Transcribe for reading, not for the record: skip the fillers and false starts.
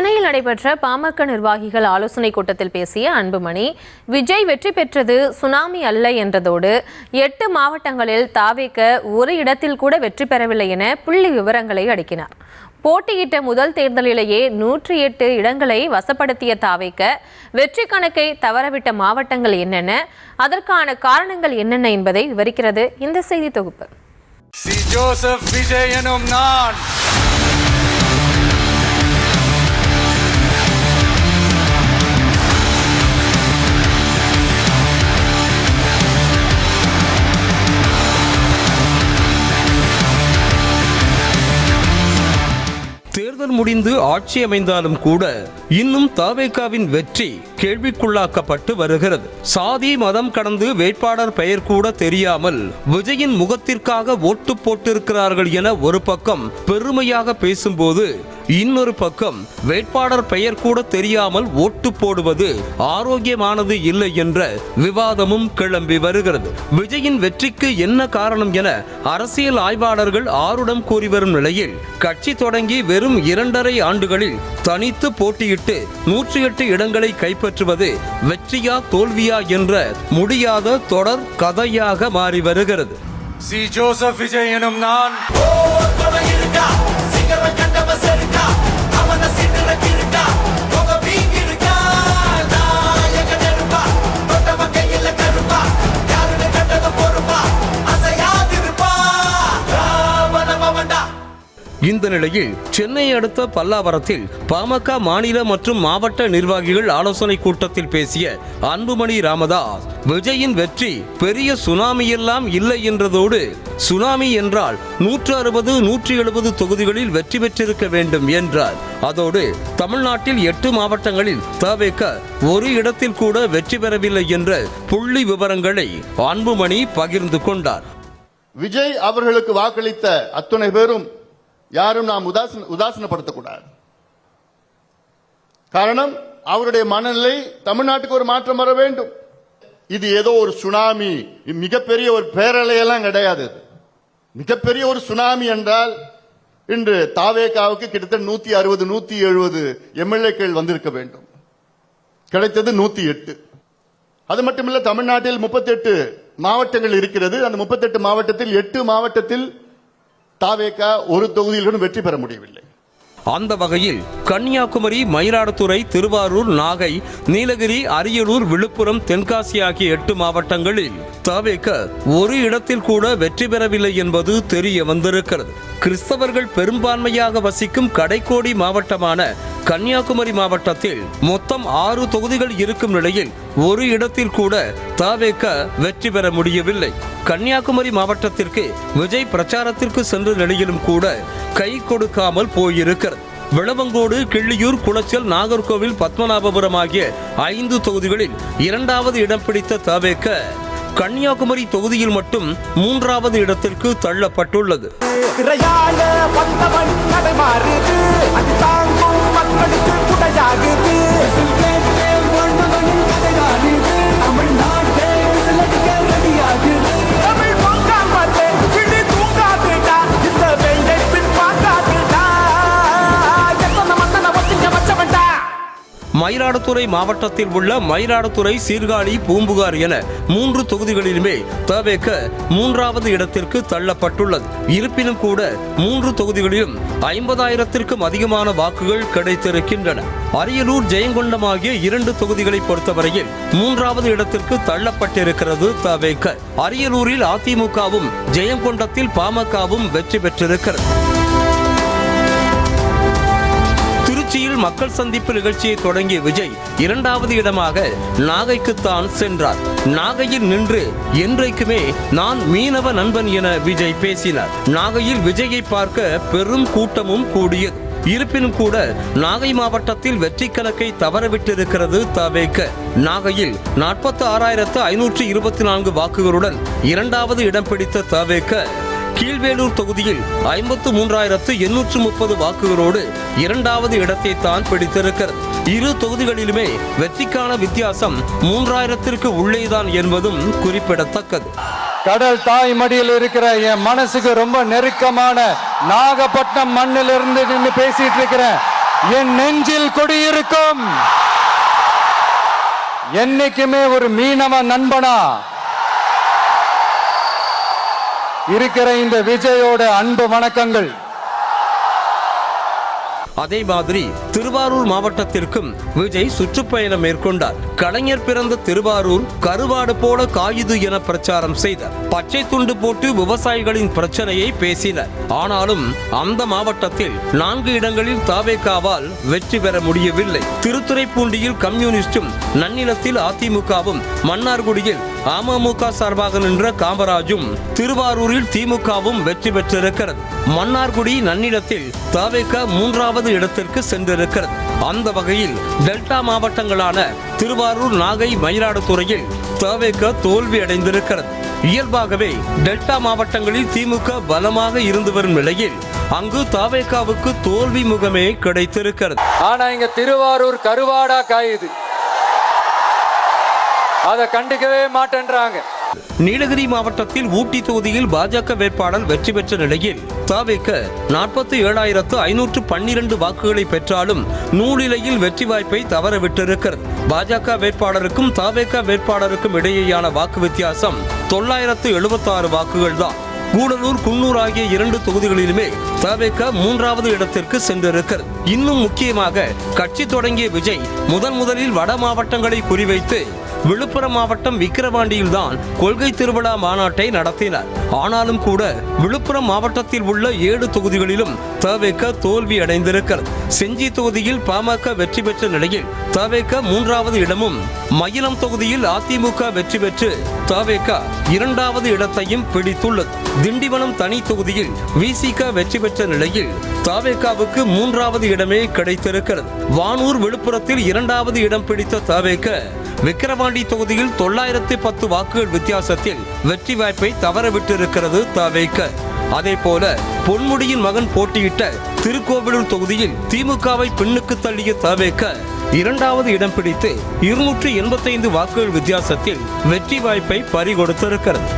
சென்னையில் நடைபெற்ற பாமக நிர்வாகிகள் ஆலோசனைக் கூட்டத்தில் பேசிய அன்புமணி, விஜய் வெற்றி பெற்றது சுனாமி அல்ல என்றதோடு 8 மாவட்டங்களில் தாவேக ஒரு இடத்தில் கூட வெற்றி பெறவில்லை என புள்ளி விவரங்களை அடுக்கினார். போட்டியிட்ட முதல் தேர்தலிலேயே 108 இடங்களை வசப்படுத்திய தாவேக வெற்றி கணக்கை தவறவிட்ட மாவட்டங்கள் என்னென்ன, அதற்கான காரணங்கள் என்னென்ன என்பதை விவரிக்கிறது இந்த செய்தி தொகுப்பு. ஜோசப் விஜய் எனும் நான் தேர்தல் முடிந்து ஆட்சி அமைந்தாலும் கூட இன்னும் தாவேகாவின் வெற்றி கேள்விக்குள்ளாக்கப்பட்டு வருகிறது. சாதி மதம் கடந்து வேட்பாளர் பெயர் கூட தெரியாமல் விஜயின் முகத்திற்காக ஓட்டு போட்டிருக்கிறார்கள் என ஒரு பக்கம் பெருமையாக பேசும்போது, இன்னொரு பக்கம் வேட்பாளர் பெயர் கூட தெரியாமல் ஓட்டு போடுவது ஆரோக்கியமானது இல்லை என்ற விவாதமும் கிளம்பி வருகிறது. விஜயின் வெற்றிக்கு என்ன காரணம் என அரசியல் ஆய்வாளர்கள் ஆருடம் கூறி வரும் நிலையில், கட்சி தொடங்கி வெறும் 2.5 ஆண்டுகளில் தனித்து போட்டியிட்டு 108 இடங்களை கைப்பற்றுவது வெற்றியா தோல்வியா என்ற முடியாத தொடர் கதையாக மாறி வருகிறது. ஜோசப் விஜய் எனும் நான் இந்த நிலையில் சென்னை அடுத்த பல்லாவரத்தில் பாமக மாநில மற்றும் மாவட்ட நிர்வாகிகள் ஆலோசனை கூட்டத்தில் பேசிய அன்புமணி ராமதாஸ், விஜயின் வெற்றி பெரிய சுனாமி எல்லாம் இல்லை என்றதோடு, சுனாமி என்றால் 160, 170 தொகுதிகளில் வெற்றி பெற்றிருக்க வேண்டும் என்றார். அதோடு தமிழ்நாட்டில் 8 மாவட்டங்களில் தாவேக ஒரு இடத்தில் கூட வெற்றி பெறவில்லை என்ற புள்ளி விவரங்களை அன்புமணி பகிர்ந்து கொண்டார். விஜய் அவர்களுக்கு வாக்களித்த அத்துணை பேரும் யாரும் நாம் உதாசீனப்படுத்தக்கூடாது. காரணம், அவருடைய மனநிலை தமிழ்நாட்டுக்கு ஒரு மாற்றம் வர வேண்டும். இது ஏதோ ஒரு சுனாமி, மிகப்பெரிய ஒரு பேரலையெல்லாம் கிடையாது. மிகப்பெரிய ஒரு சுனாமி என்றால் இன்று தாவேகாவுக்கு கிட்டத்தட்ட 160, 170 எம்எல்ஏக்கள் வந்திருக்க வேண்டும். கிடைத்தது 108. அது மட்டுமில்ல, தமிழ்நாட்டில் 38 மாவட்டங்கள் இருக்கிறது. அந்த 38 மாவட்டத்தில் 8 மாவட்டத்தில் தாவேகா ஒரு தொகுதியிலும் வெற்றி பெற முடியவில்லை. அந்த வகையில் கன்னியாகுமரி, மயிலாடுதுறை, திருவாரூர், நாகை, நீலகிரி, அரியலூர், விழுப்புரம், தென்காசி ஆகிய 8 மாவட்டங்களில் தாவேக ஒரு இடத்தில் கூட வெற்றி பெறவில்லை என்பது தெரிய வந்திருக்கிறது. கிறிஸ்தவர்கள் பெரும்பான்மையாக வசிக்கும் கடைக்கோடி மாவட்டமான கன்னியாகுமரி மாவட்டத்தில் மொத்தம் 6 தொகுதிகள் இருக்கும் நிலையில் ஒரு இடத்தில் கூட தாவேக வெற்றி பெற முடியவில்லை. கன்னியாகுமரி மாவட்டத்திற்கு விஜய் பிரச்சாரத்திற்கு சென்ற நிலையிலும் கூட கை கொடுக்காமல் போயிருக்கிறது. விளவங்கோடு, கிள்ளியூர், குளச்சல், நாகர்கோவில், பத்மநாபபுரம் ஆகிய 5 தொகுதிகளில் 2வது இடம் பிடித்த தாவேக கன்னியாகுமரி தொகுதியில் மட்டும் 3வது இடத்திற்கு தள்ளப்பட்டுள்ளது. மயிலாடுதுறை மாவட்டத்தில் உள்ள மயிலாடுதுறை, சீர்காழி, பூம்புகார் என 3 தொகுதிகளிலுமே தாவேக 3வது இடத்திற்கு தள்ளப்பட்டுள்ளது. இருப்பினும் கூட 3 தொகுதிகளிலும் 50,000த்திற்கும் அதிகமான வாக்குகள் கிடைத்திருக்கின்றன. அரியலூர், ஜெயங்கொண்டம் ஆகிய 2 தொகுதிகளை பொறுத்தவரையில் 3வது இடத்திற்கு தள்ளப்பட்டிருக்கிறது தாவேக. அரியலூரில் அதிமுகவும், ஜெயங்கொண்டத்தில் பாமகவும் வெற்றி பெற்றிருக்கிறது. திருச்சியில் மக்கள் சந்திப்பு நிகழ்ச்சியை தொடங்கிய விஜய் 2வது இடமாக நாகைக்குத்தான் சென்றார். நாகையில் நின்று என்றைக்குமே நான் மீனவ நண்பன் என விஜய் பேசினார். நாகையில் விஜயை பார்க்க பெரும் கூட்டமும் கூடியது. இருப்பினும் கூட நாகை மாவட்டத்தில் வெற்றி கணக்கை தவறவிட்டிருக்கிறது தாவேக. நாகையில் 46,524 வாக்குகளுடன் 2வது இடம் பிடித்த தாவேக கீழ்வேலூர் தொகுதியில் 53,830 வாக்குகளோடு 2வது இடத்தை தான் பிடித்திருக்கிறது. 2 தொகுதிகளிலுமே வெற்றிக்கான வித்தியாசம் 3,000த்திற்கு உள்ளேதான் என்பதும் குறிப்பிடத்தக்கது. கடல் தாய் மடியில் இருக்கிற என் மனசுக்கு ரொம்ப நெருக்கமான நாகப்பட்டினம் மண்ணிலிருந்து நின்று பேசிட்டு இருக்கிறேன். என் நெஞ்சில் குடியிருக்கும் என்னைக்குமே ஒரு மீனவ நண்பனா இருக்கிற இந்த விஜயோட அன்பு வணக்கங்கள். அதே மாதிரி திருவாரூர் மாவட்டத்திற்கும் விஜய் சுற்றுப்பயணம் மேற்கொண்டார். கலைஞர் பிறந்த திருவாரூர் கருவாடு போல காயுது என பிரச்சாரம் செய்தார். பச்சை துண்டு போட்டு விவசாயிகளின் பிரச்சனையை பேசினர். ஆனாலும் அந்த மாவட்டத்தில் 4 இடங்களில் தாவேகாவால் வெற்றி பெற முடியவில்லை. திருத்துறைப்பூண்டியில் கம்யூனிஸ்டும், நன்னிலத்தில் அதிமுகவும், மன்னார்குடியில் அமமுக சார்பாக நின்ற காமராஜும், திருவாரூரில் திமுகவும் வெற்றி பெற்றிருக்கிறது. மன்னார்குடி, நன்னிலத்தில் தாவேகா 3வது இடத்திற்கு சென்றிருக்கிறது. அந்த வகையில் டெல்டா மாவட்டங்களான திருவாரூர், நாகை, மயிலாடுதுறையில் தாவேகா தோல்வி அடைந்திருக்கிறது. இயல்பாகவே டெல்டா மாவட்டங்களில் திமுக பலமாக இருந்து வரும் நிலையில் அங்கு தாவேகாவுக்கு தோல்வி முகமே கிடைத்திருக்கிறது. ஆனா இங்க திருவாரூர் கருவாடா காயுது, அதை கண்டுக்கவே மாட்டேன்றாங்க. நீலகிரி மாவட்டத்தில் ஊட்டி தொகுதியில் பாஜக வேட்பாளர் வெற்றி பெற்ற நிலையில் தாவேகா 47,512 வாக்குகளை பெற்றாலும் நூலிலையில் வெற்றி வாய்ப்பை தவறவிட்டிருக்கிறது. பாஜக வேட்பாளருக்கும் தாவேகா வேட்பாளருக்கும் இடையேயான வாக்கு வித்தியாசம் 976 வாக்குகள் தான். கூடலூர், குன்னூர் ஆகிய 2 தொகுதிகளிலுமே தாவேகா 3வது இடத்திற்கு சென்றிருக்கிறது. இன்னும் முக்கியமாக கட்சி தொடங்கிய விஜய் முதலில் வட மாவட்டங்களை குறிவைத்து விழுப்புரம் மாவட்டம் விக்கிரவாண்டியில் தான் கொள்கை திருவிழா மாநாட்டை நடத்தினார். ஆனாலும் கூட விழுப்புரம் மாவட்டத்தில் உள்ள 7 தொகுதிகளிலும் தாவேகா தோல்வி அடைந்திருக்கிறது. செஞ்சி தொகுதியில் பாமக வெற்றி பெற்ற நிலையில் தாவேகா 3வது இடமும், மயிலம் தொகுதியில் அதிமுக வெற்றி பெற்று தாவேகா 2வது இடத்தையும் பிடித்துள்ளது. திண்டிவனம் தனி தொகுதியில் விசிக வெற்றி பெற்ற நிலையில் தாவேகாவுக்கு 3வது இடமே கிடைத்திருக்கிறது. வானூர், விழுப்புரத்தில் 2வது இடம் பிடித்த தாவேகா விக்கிரவாண்டி தொகுதியில் 910 வாக்குகள் வித்தியாசத்தில் வெற்றி வாய்ப்பை தவறவிட்டிருக்கிறது தாவேகா. அதே போல பொன்முடியின் மகன் போட்டியிட்ட திருக்கோவிலூர் தொகுதியில் திமுகவை பின்னுக்கு தள்ளிய தாவேகா 2வது இடம் பிடித்து 285 வாக்குகள் வித்தியாசத்தில் வெற்றி வாய்ப்பை பறிகொடுத்திருக்கிறது.